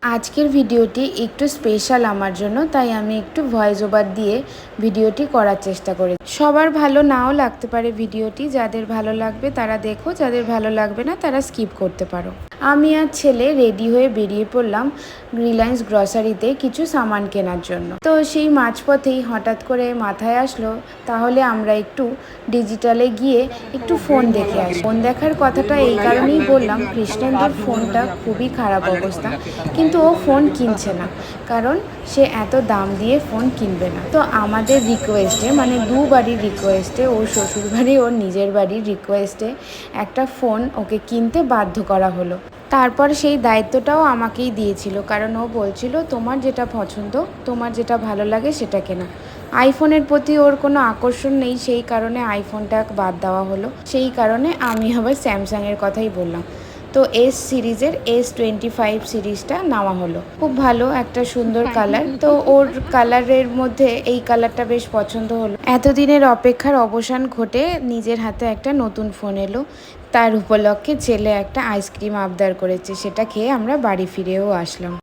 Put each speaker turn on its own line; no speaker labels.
আজকের ভিডিওটি একটু স্পেশাল আমার জন্য, তাই আমি একটু ভয়েস ওভার দিয়ে ভিডিওটি করার চেষ্টা করি। সবার ভালো নাও লাগতে পারে ভিডিওটি, যাদের ভালো লাগবে তারা দেখো, যাদের ভালো লাগবে না তারা স্কিপ করতে পারো। আমি আর ছেলে রেডি হয়ে বেরিয়ে পড়লাম রিলায়েন্স গ্রসারিতে কিছু সামান কেনার জন্য। তো সেই মাঝপথেই হঠাৎ করে মাথায় আসলো তাহলে আমরা একটু ডিজিটালে গিয়ে একটু ফোন দেখে আসি। ফোন দেখার কথাটা এই কারণেই বললাম, কৃষ্ণেন্দুর ফোনটা খুবই খারাপ অবস্থা, কিন্তু ও ফোন কিনছে না, কারণ সে এত দাম দিয়ে ফোন কিনবে না। তো আমাদের রিকোয়েস্টে, মানে দু বাড়ির রিকোয়েস্টে, ওর শ্বশুর বাড়ি ওর নিজের বাড়ির রিকোয়েস্টে একটা ফোন ওকে কিনতে বাধ্য করা হলো। তারপর সেই দায়িত্বটাও আমাকেই দিয়েছিল, কারণ ও বলছিল তোমার যেটা পছন্দ, তোমার যেটা ভালো লাগে সেটা কেনা। আইফোনের প্রতি ওর কোনো আকর্ষণ নেই, সেই কারণে আইফোনটা বাদ দেওয়া হলো। সেই কারণে আমি আবার স্যামসাংয়ের কথাই বললাম। তো এস সিরিজের S25 সিরিজটা নেওয়া হলো। খুব ভালো, একটা সুন্দর কালার। তো ওর কালারের মধ্যে এই কালারটা বেশ পছন্দ হলো। এতদিনের অপেক্ষার অবসান ঘটে নিজের হাতে একটা নতুন ফোন এলো। তার উপলক্ষে ছেলে একটা আইসক্রিম আবদার করেছে, সেটা খেয়ে আমরা বাড়ি ফিরেও আসলাম।